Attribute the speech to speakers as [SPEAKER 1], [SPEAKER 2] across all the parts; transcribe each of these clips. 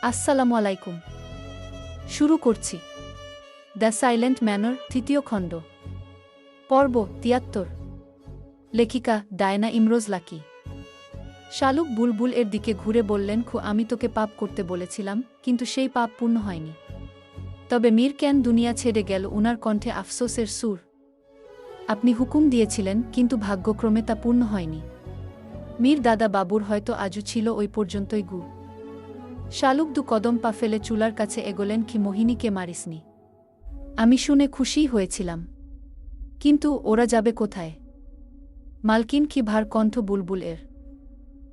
[SPEAKER 1] আসসালামু আলাইকুম। শুরু করছি দ্য সাইলেন্ট ম্যানর, তৃতীয় খণ্ড, পর্ব ৭৩। লেখিকা ডায়না ইমরোজ লাকি। শালুক বুলবুল এর দিকে ঘুরে বললেন, আমি তোকে পাপ করতে বলেছিলাম, কিন্তু সেই পাপ পূর্ণ হয়নি। তবে মীর কেন দুনিয়া ছেড়ে গেল? উনার কণ্ঠে আফসোসের সুর। আপনি হুকুম দিয়েছিলেন, কিন্তু ভাগ্যক্রমে তা পূর্ণ হয়নি। মীর দাদা বাবুর হয়তো আজও ছিল ওই পর্যন্তই গু। শালুক দু কদম পা ফেলে চুলার কাছে এগোলেন। মোহিনীকে মারিসনি। আমি শুনে খুশিই হয়েছিলাম, কিন্তু ওরা যাবে কোথায়? মালকিন ভার কণ্ঠ বুলবুল এর।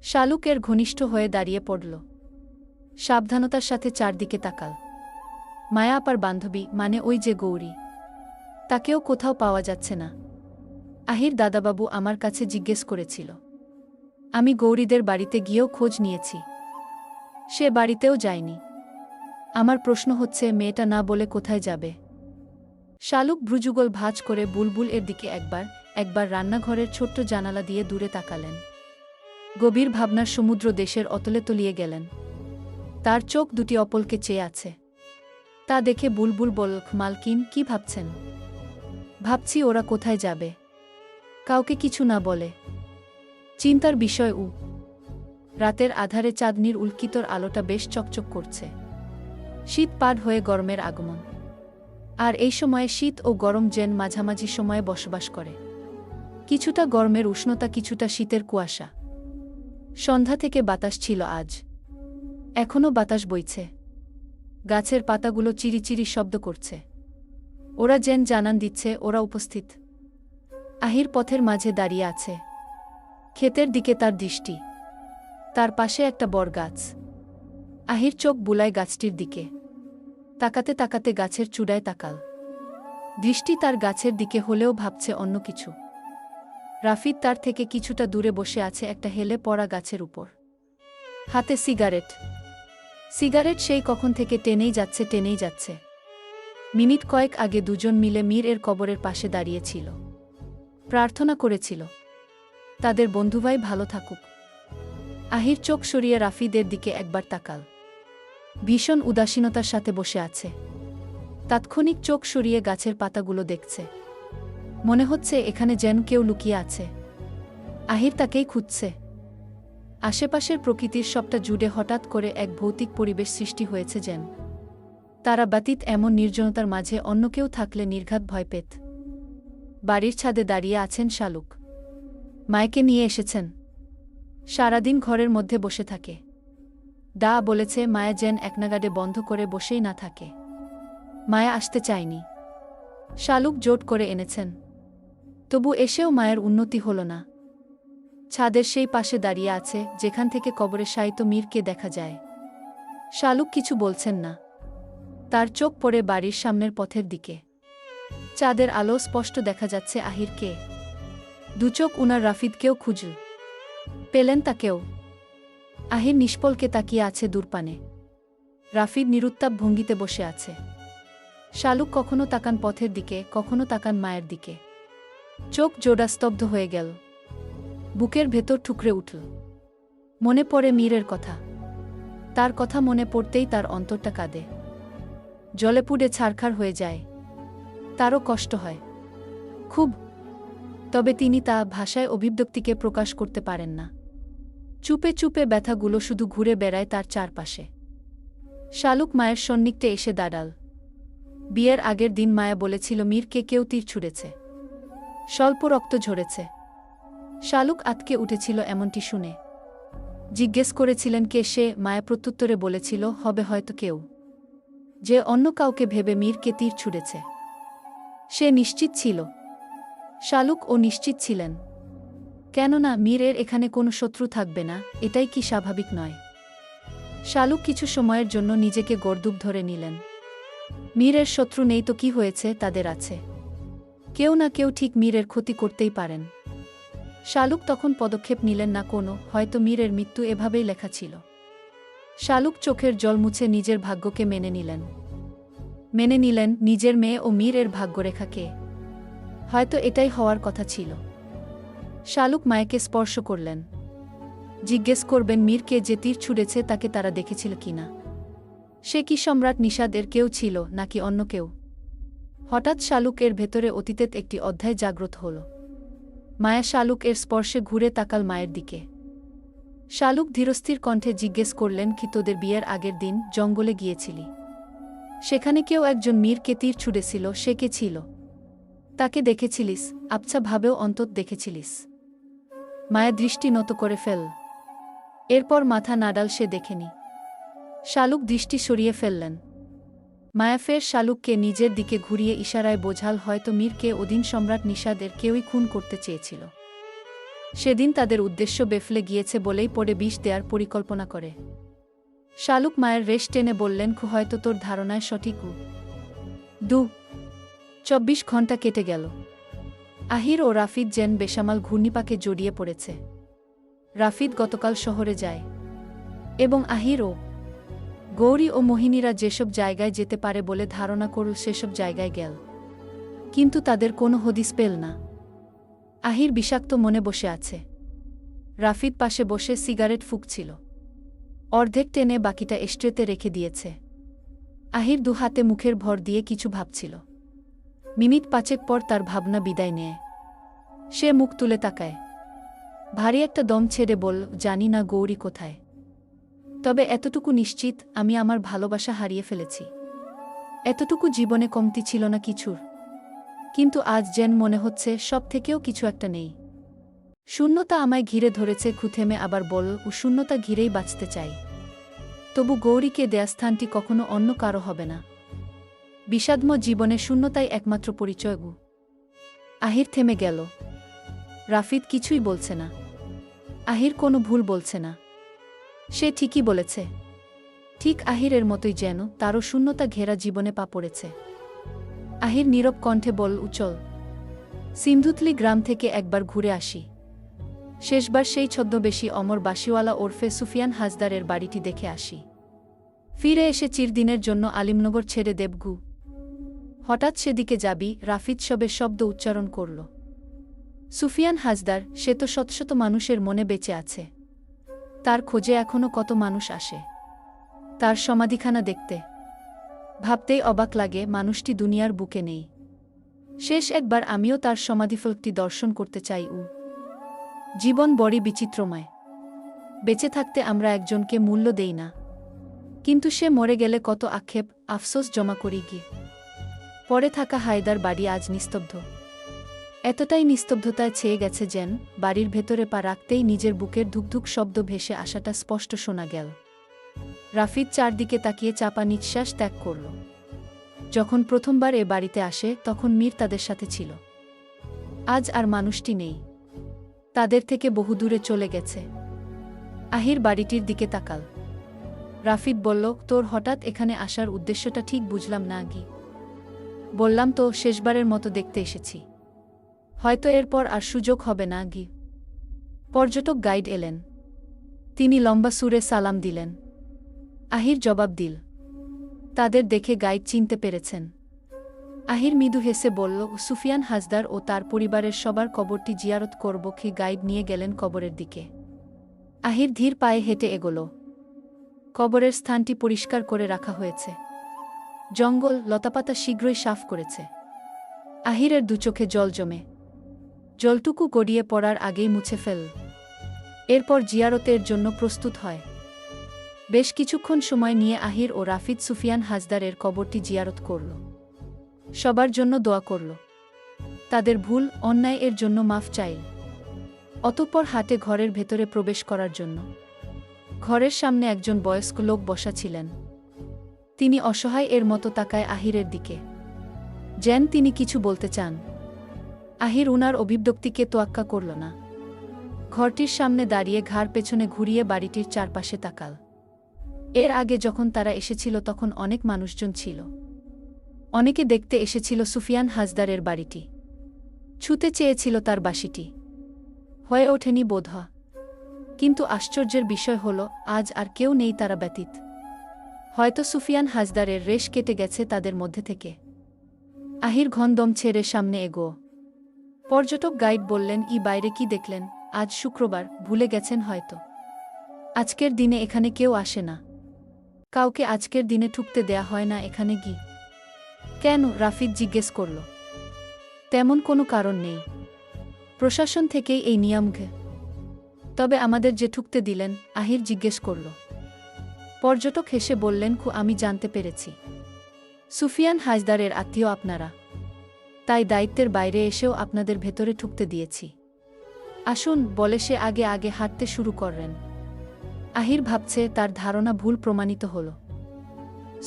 [SPEAKER 1] শালুক এর ঘনিষ্ঠ হয়ে দাঁড়িয়ে পড়ল। সাবধানতার সাথে চারদিকে তাকাল। মায়া আপার বান্ধবী, মানে ওই যে গৌরী, তাকেও কোথাও পাওয়া যাচ্ছে না। আহির দাদাবাবু আমার কাছে জিজ্ঞেস করেছিল। আমি গৌরীদের বাড়িতে গিয়েও খোঁজ নিয়েছি, সে বাড়িতেও যায়নি। আমার প্রশ্ন হচ্ছে, মেয়েটা না বলে কোথায় যাবে? শালুক ভ্রুযুগল ভাঁজ করে বুলবুল এর দিকে একবার রান্নাঘরের ছোট্ট জানালা দিয়ে দূরে তাকালেন। গভীর ভাবনার সমুদ্র দেশের অতলে তলিয়ে গেলেন। তার চোখ দুটি অপলকে চেয়ে আছে। তা দেখে বুলবুল বলল, মালকিন, কি ভাবছেন? ভাবছি ওরা কোথায় যাবে, কাউকে কিছু না বলে। চিন্তার বিষয় রাতের আধারে চাঁদনির উল্কিতর আলোটা বেশ চকচক করছে। শীত পার হয়ে গরমের আগমন, আর এই সময়ে শীত ও গরম যেন মাঝামাঝি সময়ে বসবাস করে। কিছুটা গরমের উষ্ণতা, কিছুটা শীতের কুয়াশা। সন্ধ্যা থেকে বাতাস ছিল আজ। এখনও বাতাস বইছে। গাছের পাতাগুলো চিরিচিরি শব্দ করছে। ওরা যেন জানান দিচ্ছে ওরা উপস্থিত। আহির পথের মাঝে দাঁড়িয়ে আছে। ক্ষেতের দিকে তার দৃষ্টি। তার পাশে একটা বরগাছ। আহির চোখ বুলায় গাছটির দিকে। তাকাতে তাকাতে গাছের চূড়ায় তাকাল। দৃষ্টি তার গাছের দিকে হলেও ভাবছে অন্য কিছু। রাফিদ তার থেকে কিছুটা দূরে বসে আছে একটা হেলে পড়া গাছের উপর। হাতে সিগারেট। সেই কখন থেকে টেনেই যাচ্ছে। মিনিট কয়েক আগে দুজন মিলে মীর এর কবরের পাশে দাঁড়িয়েছিল। প্রার্থনা করেছিল তাদের বন্ধুভাই ভালো থাকুক। আহির চোখ সরিয়ে রাফিদের দিকে একবার তাকাল। ভীষণ উদাসীনতার সাথে বসে আছে। তাৎক্ষণিক চোখ সরিয়ে গাছের পাতাগুলো দেখছে। মনে হচ্ছে এখানে যেন কেউ লুকিয়ে আছে। আহির তাকেই খুঁজছে। আশেপাশের প্রকৃতির সবটা জুড়ে হঠাৎ করে এক ভৌতিক পরিবেশ সৃষ্টি হয়েছে যেন। তারা ব্যতীত এমন নির্জনতার মাঝে অন্য কেউ থাকলে নির্ঘাত ভয় পেত। বাড়ির ছাদে দাঁড়িয়ে আছেন শালুক। মায়কে নিয়ে এসেছেন। সারাদিন ঘরের মধ্যে বসে থাকে। দা বলেছে মায়া যেন একনাগাড়ে বন্ধ করে বসেই না থাকে। মায়া আসতে চায়নি। শালুক জোট করে এনেছেন। তবু এসেও মায়ের উন্নতি হল না। ছাদের সেই পাশে দাঁড়িয়ে আছে যেখান থেকে কবরে শায়িত মীরকে দেখা যায়। শালুক কিছু বলছেন না। তার চোখ পড়ে বাড়ির সামনের পথের দিকে। চাঁদের আলো স্পষ্ট দেখা যাচ্ছে আহিরকে। দুচোখ উনার রাফিদকেও খুঁজল। পেলেন তাকেও। আহির নিষ্পলকে তাকিয়ে আছে দূরপানে। রাফিদ নিরুত্তাপ ভঙ্গিতে বসে আছে। শালুক কখনো তাকান পথের দিকে, কখনো তাকান মায়ের দিকে। চোখ জোড়া স্তব্ধ হয়ে গেল। বুকের ভেতর ঠুকরে উঠল। মনে পড়ে মীরের কথা। তার কথা মনে পড়তেই তার অন্তরটা কাঁদে। জলে পুড়ে ছারখার হয়ে যায়। তারও কষ্ট হয় খুব। তবে তিনি তা ভাষায় অভিব্যক্তিকে প্রকাশ করতে পারেন না। চুপে চুপে ব্যথাগুলো শুধু ঘুরে বেড়ায় তার চারপাশে। শালুক মায়ের সন্নিকটে এসে দাঁড়াল। বিয়ের আগের দিন মায়া বলেছিল মীরকে কেউ তীর ছুঁড়েছে, স্বল্প রক্ত ঝরেছে। শালুক আতকে উঠেছিল এমনটি শুনে। জিজ্ঞেস করেছিলেন কে সে? মায়া প্রত্যুত্তরে বলেছিল, হবে হয়তো কেউ, যে অন্য কাউকে ভেবে মীরকে তীর ছুঁড়েছে। সে নিশ্চিত ছিল। শালুক ও নিশ্চিত ছিলেন। কেননা মীরের এখানে কোনো শত্রু থাকবে না, এটাই কি স্বাভাবিক নয়? শালুক কিছু সময়ের জন্য নিজেকে গর্দুব ধরে নিলেন। মীরের শত্রু নেই তো কি হয়েছে? তাদের আছে। কেউ না কেউ ঠিক মীরের ক্ষতি করতেই পারেন। শালুক তখন পদক্ষেপ নিলেন না কোনো, হয়তো মীরের মৃত্যু এভাবেই লেখা ছিল। শালুক চোখের জল মুছে নিজের ভাগ্যকে মেনে নিলেন নিজের মেয়ে ও মীর এর ভাগ্যরেখাকে। হয়তো এটাই হওয়ার কথা ছিল। শালুক মায়াকে স্পর্শ করলেন। জিজ্ঞেস করবেন মীরকে যে তীর ছুঁড়েছে তাকে তারা দেখেছিল কিনা। সে কি সম্রাট নিষাদের কেউ ছিল নাকি অন্য কেউ? হঠাৎ শালুক এর ভেতরে অতীতের একটি অধ্যায় জাগ্রত হল। মায়া শালুক এর স্পর্শে ঘুরে তাকাল মায়ের দিকে। শালুক ধীরস্থির কণ্ঠে জিজ্ঞেস করলেন, কি তোদের বিয়ের আগের দিন জঙ্গলে গিয়েছিলি? সেখানে কেউ একজন মীরকে তীর ছুঁড়েছিল, সে কে ছিল? তাকে দেখেছিলিস? আবছা ভাবেও অন্তত দেখেছিলিস? মায়া দৃষ্টি নত করে ফেল। এরপর মাথা নাড়াল, সে দেখেনি। শালুক দৃষ্টি সরিয়ে ফেললেন। মায়া ফের শালুককে নিজের দিকে ঘুরিয়ে ইশারায় বোঝাল, হয়তো মীরকে ওদিন সম্রাট নিষাদের কেউই খুন করতে চেয়েছিল। সেদিন তাদের উদ্দেশ্য বেফলে গিয়েছে বলেই পরে বিষ দেওয়ার পরিকল্পনা করে। শালুক মায়ের রেশ টেনে বললেন, হয়তো তোর ধারণায় সঠিক। 24 ঘণ্টা কেটে গেল। আহির ও রাফিদ যেন বেসামাল ঘূর্ণিপাকে জড়িয়ে পড়েছে। রাফিদ গতকাল শহরে যায় এবং আহির ও গৌরী ও মোহিনীরা যেসব জায়গায় যেতে পারে বলে ধারণা করল সেসব জায়গায় গেল, কিন্তু তাদের কোনো হদিস পেল না। আহির বিষাক্ত মনে বসে আছে। রাফিদ পাশে বসে সিগারেট ফুঁকছিল। অর্ধেক টেনে বাকিটা এস্ট্রেতে রেখে দিয়েছে। আহির দুহাতে মুখের ভর দিয়ে কিছু ভাবছিল। মিনিট 5 পর তার ভাবনা বিদায় নেয়। সে মুখ তুলে তাকায়। ভারী একটা দম ছেড়ে বলল, জানি না গৌরী কোথায়, তবে এতটুকু নিশ্চিত, আমি আমার ভালোবাসা হারিয়ে ফেলেছি। এতটুকু জীবনে কমতি ছিল না কিছুর, কিন্তু আজ যেন মনে হচ্ছে সব থেকেও কিছু একটা নেই। শূন্যতা আমায় ঘিরে ধরেছে। থেমে আবার বলল, শূন্যতা ঘিরেই বাঁচতে চাই, তবু গৌরীকে দেয়া স্থানটি কখনো অন্য কারো হবে না। বিষাদময় জীবনে শূন্যতাই একমাত্র পরিচয়। আহির থেমে গেল। রাফিদ কিছুই বলছে না। আহির কোনো ভুল বলছে না। সে ঠিকই বলেছে। ঠিক আহিরের মতোই যেন তারও শূন্যতা ঘেরা জীবনে পা পড়েছে। আহির নীরব কণ্ঠে বলল, চল সিন্ধুতলি গ্রাম থেকে একবার ঘুরে আসি। শেষবার সেই ছদ্মবেশী অমর বাসিওয়ালা ওরফে সুফিয়ান হাজদারের বাড়িটি দেখে আসি। ফিরে এসে চিরদিনের জন্য আলিমনগর ছেড়ে দেবগু। হঠাৎ সেদিকে যাবি? রাফিদ সবে শব্দ উচ্চারণ করল। সুফিয়ান হাজদার, সে তো শত শত মানুষের মনে বেঁচে আছে। তার খোঁজে এখনো কত মানুষ আসে তার সমাধিখানা দেখতে। ভাবতেই অবাক লাগে মানুষটি দুনিয়ার বুকে নেই। শেষ একবার আমিও তার সমাধিফলকটি দর্শন করতে চাই। জীবন বড়ই বিচিত্রময়। বেঁচে থাকতে আমরা একজনকে মূল্য দেই না, কিন্তু সে মরে গেলে কত আক্ষেপ আফসোস জমা করি গিয়ে। পড়ে থাকা হায়দার বাড়ি আজ নিস্তব্ধ। এতটাই নিস্তব্ধতায় ছেয়ে গেছে যেন বাড়ির ভেতরে পা রাখতেই নিজের বুকের ধুকধুক শব্দ ভেসে আসাটা স্পষ্ট শোনা গেল। রাফিদ চারদিকে তাকিয়ে চাপা নিঃশ্বাস ত্যাগ করল। যখন প্রথমবার এ বাড়িতে আসে তখন মীর তাদের সাথে ছিল। আজ আর মানুষটি নেই, তাদের থেকে বহুদূরে চলে গেছে। আহির বাড়িটির দিকে তাকাল। রাফিদ বলল, তোর হঠাৎ এখানে আসার উদ্দেশ্যটা ঠিক বুঝলাম না। বললাম তো, শেষবারের মতো দেখতে এসেছি, হয়তো এরপর আর সুযোগ হবে না। পর্যটক গাইড এলেন। তিনি লম্বা সুরে সালাম দিলেন। আহির জবাব দিল। তাদের দেখে গাইড চিনতে পেরেছেন। আহির মৃদু হেসে বলল, সুফিয়ান হাজদার ও তার পরিবারের সবার কবরটি জিয়ারত করব। গাইড নিয়ে গেলেন কবরের দিকে। আহির ধীর পায়ে হেঁটে এগোল। কবরের স্থানটি পরিষ্কার করে রাখা হয়েছে। জঙ্গল, লতাপাতা শীঘ্রই সাফ করেছে। আহিরের দুচোখে জল জমে। জলটুকু গড়িয়ে পড়ার আগেই মুছে ফেল। এরপর জিয়ারতের জন্য প্রস্তুত হয়। বেশ কিছুক্ষণ সময় নিয়ে আহির ও রাফিদ সুফিয়ান হাজদারের কবরটি জিয়ারত করল। সবার জন্য দোয়া করল। তাদের ভুল অন্যায় এর জন্য মাফ চাইল। অতঃপর হাটে ঘরের ভেতরে প্রবেশ করার জন্য। ঘরের সামনে একজন বয়স্ক লোক বসা ছিলেন। তিনি অসহায় এর মতো তাকায় আহিরের দিকে, যেন তিনি কিছু বলতে চান। আহির উনার অভিব্যক্তিকে তোয়াক্কা করল না। ঘরটির সামনে দাঁড়িয়ে ঘাড় পেছনে ঘুরিয়ে বাড়িটির চারপাশে তাকাল। এর আগে যখন তারা এসেছিল তখন অনেক মানুষজন ছিল। অনেকে দেখতে এসেছিল সুফিয়ান হাজদারের বাড়িটি, ছুতে চেয়েছিল তার বাসিটি। হয়ে ওঠেনি বোধহয়। কিন্তু আশ্চর্যের বিষয় হল, আজ আর কেউ নেই তারা ব্যতীত। হয়তো সুফিয়ান হাজদারের রেশ কেটে গেছে তাদের মধ্যে থেকে। আহির ঘনদম ছেড়ে সামনে এগো। পর্যটক গাইড বললেন, বাইরে কি দেখলেন? আজ শুক্রবার, ভুলে গেছেন হয়তো। আজকের দিনে এখানে কেউ আসে না। কাউকে আজকের দিনে ঠুকতে দেয়া হয় না এখানে গি? কেন? রাফিদ জিজ্ঞেস করল। তেমন কোনো কারণ নেই, প্রশাসন থেকেই এই নিয়ম ঘে। তবে আমাদের যে ঠুকতে দিলেন? আহির জিজ্ঞেস করল। পর্যটক হেসে বললেন, আমি জানতে পেরেছি সুফিয়ান হাজদারের আত্মীয় আপনারা, তাই দায়িত্বের বাইরে এসেও আপনাদের ভেতরে ঠুকতে দিয়েছি। আসুন, বলে সে আগে আগে হাঁটতে শুরু করলেন। আহির ভাবছে তার ধারণা ভুল প্রমাণিত হল।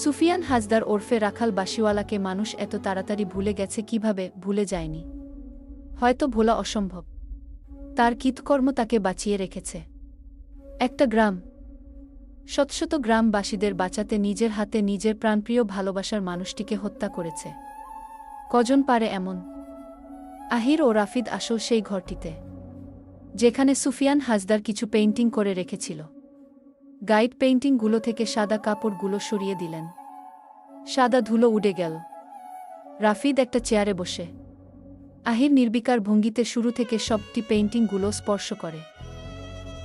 [SPEAKER 1] সুফিয়ান হাজদার ওরফে রাখাল বাসিওয়ালাকে মানুষ এত তাড়াতাড়ি ভুলে গেছে কিভাবে? ভুলে যায়নি, হয়তো ভোলা অসম্ভব। তার কৃতকর্ম তাকে বাঁচিয়ে রেখেছে। একটা গ্রাম, শত শত গ্রামবাসীদের বাঁচাতে নিজের হাতে নিজের প্রাণপ্রিয় ভালোবাসার মানুষটিকে হত্যা করেছে। কজন পারে এমন? আহির ও রাফিদ আসল সেই ঘরটিতে, যেখানে সুফিয়ান হাজদার কিছু পেইন্টিং করে রেখেছিল। গাইড পেইন্টিংগুলো থেকে সাদা কাপড়গুলো সরিয়ে দিলেন। সাদা ধুলো উড়ে গেল। রাফিদ একটা চেয়ারে বসে, আহির নির্বিকার ভঙ্গিতে শুরু থেকে সবটি পেইন্টিংগুলো স্পর্শ করে।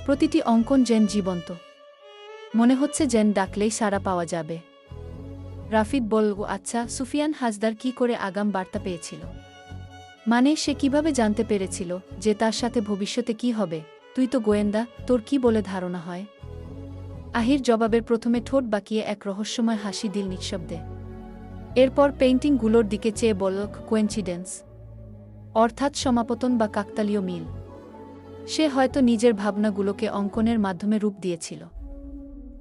[SPEAKER 1] প্রতিটি অঙ্কন যেন জীবন্ত, মনে হচ্ছে যেন ডাকলেই সাড়া পাওয়া যাবে। রাফিদ বলল, আচ্ছা, সুফিয়ান হাজদার কি করে আগাম বার্তা পেয়েছিল? মানে সে কিভাবে জানতে পেরেছিল যে তার সাথে ভবিষ্যতে কি হবে? তুই তো গোয়েন্দা, তোর কি বলে ধারণা হয়? আহির জবাবের প্রথমে ঠোঁট বাঁকিয়ে এক রহস্যময় হাসি দিল নিঃশব্দে। এরপর পেইন্টিংগুলোর দিকে চেয়ে বলল, কোয়েন্সিডেন্স, অর্থাৎ সমাপতন বা কাকতালীয় মিল। সে হয়তো নিজের ভাবনাগুলোকে অঙ্কনের মাধ্যমে রূপ দিয়েছিল,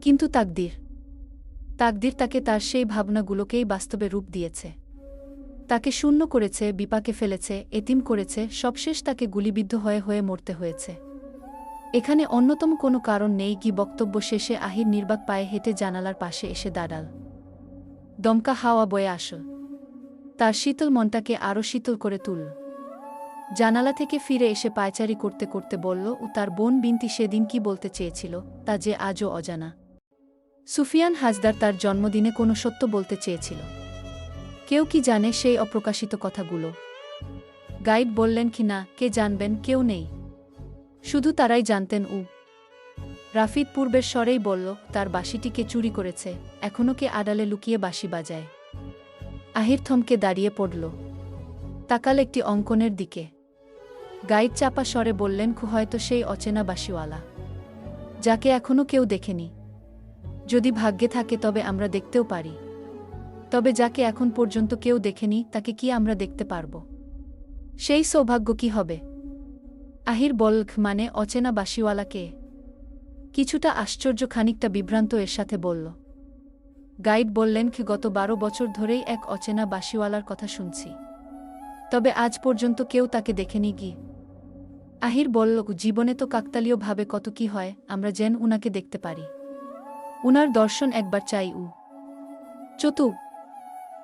[SPEAKER 1] কিন্তু তাকদির তাকে তার সেই ভাবনাগুলোকেই বাস্তবে রূপ দিয়েছে। তাকে শূন্য করেছে, বিপাকে ফেলেছে, এতিম করেছে, সবশেষ তাকে গুলিবিদ্ধ হয়ে হয়ে মরতে হয়েছে। এখানে অন্যতম কোনো কারণ নেই কি? বক্তব্য শেষে আহির নির্বাক পায়ে হেঁটে জানালার পাশে এসে দাঁড়াল। দমকা হাওয়া বয়ে আসল, তার শীতল মনটাকে আরও শীতল করে তুলল। জানালা থেকে ফিরে এসে পায়চারি করতে করতে বলল, তার বোন বিনতি সেদিন কি বলতে চেয়েছিল তা যে আজও অজানা। সুফিয়ান হাজদার তার জন্মদিনে কোনো সত্য বলতে চেয়েছিল। কেউ কি জানে সেই অপ্রকাশিত কথাগুলো? গাইড বললেন, কি না, কে জানবেন? কেউ নেই, শুধু তারাই জানতেন। রাফিদ পূর্বের স্বরেই বলল, তার বাঁশিটিকে চুরি করেছে, এখনও কে আড়ালে লুকিয়ে বাঁশি বাজায়। আহির থমকে দাঁড়িয়ে পড়ল, তাকাল একটি অঙ্কনের দিকে। গাইড চাপা স্বরে বললেন, হয়তো সেই অচেনা বাঁশিওয়ালা, যাকে এখনও কেউ দেখেনি। যদি ভাগ্যে থাকে তবে আমরা দেখতেও পারি। তবে যাকে এখন পর্যন্ত কেউ দেখেনি তাকে কি আমরা দেখতে পারব? সেই সৌভাগ্য কি হবে? আহির বলল, মানে অচেনা বাঁশিওয়ালা কে? কিছুটা আশ্চর্য, খানিকটা বিভ্রান্ত এর সাথে বলল। গাইড বললেন, গত 12 বছর ধরেই এক অচেনা বাঁশিওয়ালার কথা শুনছি, তবে আজ পর্যন্ত কেউ তাকে দেখেনি গি। আহির বলল, জীবনে তো কাকতালীয়ভাবে কত কি হয়, আমরা যেন উনাকে দেখতে পারি। উনার দর্শন একবার চাই। চতু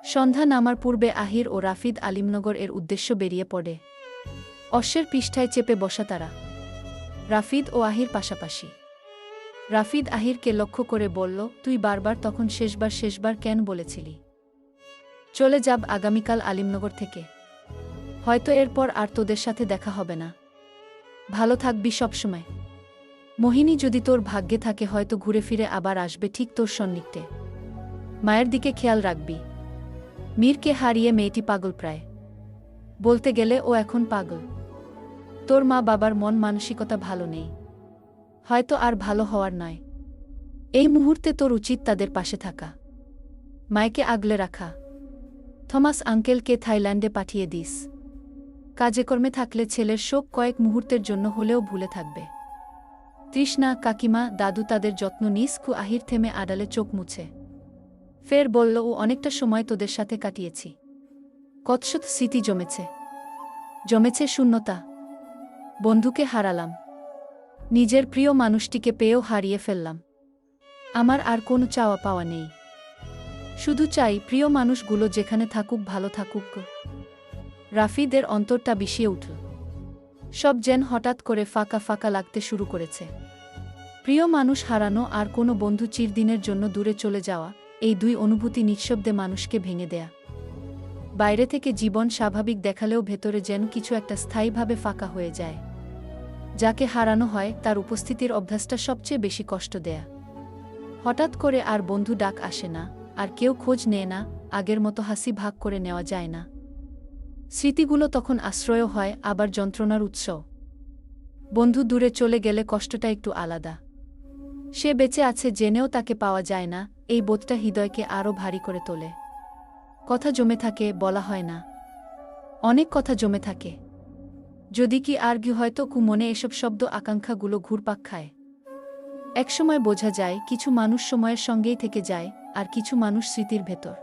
[SPEAKER 1] সন্ধ্যা নামার পূর্বে আহির ও রাফিদ আলিমনগর এর উদ্দেশ্য বেরিয়ে পড়ে। অশ্বের পৃষ্ঠায় চেপে বসা তারা, রাফিদ ও আহির পাশাপাশি। রাফিদ আহিরকে লক্ষ্য করে বলল, তুই বারবার তখন শেষবার কেন বলেছিলি চলে যাব আগামীকাল আলিমনগর থেকে? হয়তো এরপর আর তোদের সাথে দেখা হবে না। ভালো থাকবি সবসময়। মোহিনী যদি তোর ভাগ্যে থাকে হয়তো ঘুরে ফিরে আবার আসবে ঠিক তোর সন্নিকটে। মায়ের দিকে খেয়াল রাখবি। মীরকে হারিয়ে মেয়েটি পাগল প্রায়। বলতে গেলে ও এখন পাগল। তোর মা বাবার মন মানসিকতা ভালো নেই, হয়তো আর ভালো হওয়ার নয়। এই মুহূর্তে তোর উচিত তাদের পাশে থাকা, মায়কে আগলে রাখা। থমাস আঙ্কেলকে থাইল্যান্ডে পাঠিয়ে দিস। কাজে কর্মে থাকলে ছেলের শোক কয়েক মুহূর্তের জন্য হলেও ভুলে থাকবে। তৃষ্ণা, কাকিমা, দাদু তাদের যত্ন নিস। আহির থেমে আড়ালে চোখ মুছে ফের বলল, অনেকটা সময় তোদের সাথে কাটিয়েছি, কতশত স্মৃতি জমেছে শূন্যতা। বন্ধুকে হারালাম, নিজের প্রিয় মানুষটিকে পেয়েও হারিয়ে ফেললাম। আমার আর কোনো চাওয়া পাওয়া নেই, শুধু চাই প্রিয় মানুষগুলো যেখানে থাকুক ভালো থাকুক। রাফিদের অন্তরটা বিষিয়ে উঠল। সব যেন হঠাৎ করে ফাঁকা ফাঁকা লাগতে শুরু করেছে। প্রিয় মানুষ হারানো আর কোনো বন্ধু চিরদিনের জন্য দূরে চলে যাওয়া, এই দুই অনুভূতি নিঃশব্দে মানুষকে ভেঙে দেয়া। বাইরে থেকে জীবন স্বাভাবিক দেখালেও ভেতরে যেন কিছু একটা স্থায়ীভাবে ফাঁকা হয়ে যায়। যাকে হারানো হয় তার উপস্থিতির অভ্যাসটা সবচেয়ে বেশি কষ্ট দেয়া। হঠাৎ করে আর বন্ধু ডাক আসে না, আর কেউ খোঁজ নেয় না, আগের মতো হাসি ভাগ করে নেওয়া যায় না। স্মৃতিগুলো তখন আশ্রয় হয়, আবার যন্ত্রণার উৎস। বন্ধু দূরে চলে গেলে কষ্টটা একটু আলাদা। সে বেঁচে আছে জেনেও তাকে পাওয়া যায় না, এই বোধটা হৃদয়কে আরও ভারী করে তোলে। কথা জমে থাকে, বলা হয় না। অনেক কথা জমে থাকে। যদি কি আর কি হয়তো মনে এসব শব্দ আকাঙ্ক্ষাগুলো ঘুরপাক খায়। একসময় বোঝা যায় কিছু মানুষ সময়ের সঙ্গেই থেকে যায়, আর কিছু মানুষ স্মৃতির ভেতর।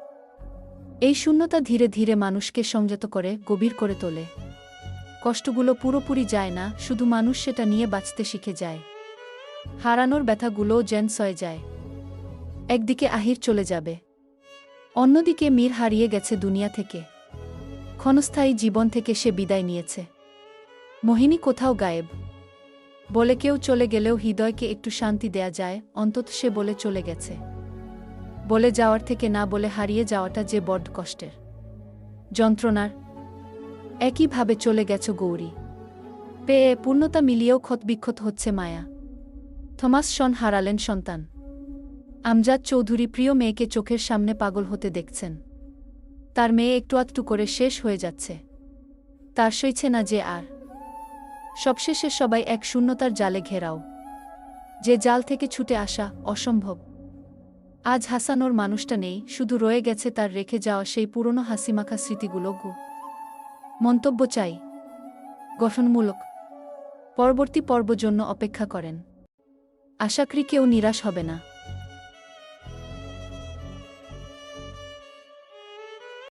[SPEAKER 1] এই শূন্যতা ধীরে ধীরে মানুষকে সংযত করে, গভীর করে তোলে। কষ্টগুলো পুরোপুরি যায় না, শুধু মানুষ সেটা নিয়ে বাঁচতে শিখে যায়। হারানোর ব্যথাগুলোও যেন সয়ে যায়। একদিকে আহির চলে যাবে, অন্যদিকে মীর হারিয়ে গেছে দুনিয়া থেকে। ক্ষণস্থায়ী জীবন থেকে সে বিদায় নিয়েছে। মোহিনী কোথাও গায়েব। বলে কেউ চলে গেলেও হৃদয়কে একটু শান্তি দেয়া যায়, অন্তত সে বলে চলে গেছে। বলে যাওয়ার থেকে না বলে হারিয়ে যাওয়াটা যে বড্ড কষ্টের, যন্ত্রণার। একইভাবে চলে গেছ গৌরী। পেয়ে পূর্ণতা মিলিয়েও ক্ষতবিক্ষত হচ্ছে মায়া। থমাস শন হারালেন সন্তান। আমজাদ চৌধুরী প্রিয় মেয়েকে চোখের সামনে পাগল হতে দেখছেন। তার মেয়ে একটু আধটু করে শেষ হয়ে যাচ্ছে। তার সইছে না যে আর। সবশেষে সবাই এক শূন্যতার জালে ঘেরাও, যে জাল থেকে ছুটে আসা অসম্ভব। আজ হাসানোর মানুষটা নেই, শুধু রয়ে গেছে তার রেখে যাওয়া সেই পুরনো হাসিমাখা স্মৃতিগুলো। মন্তব্য চাই গঠনমূলক। পরবর্তী পর্ব জন্য অপেক্ষা করেন। আশা করি কেউ নিরাশ হবে না।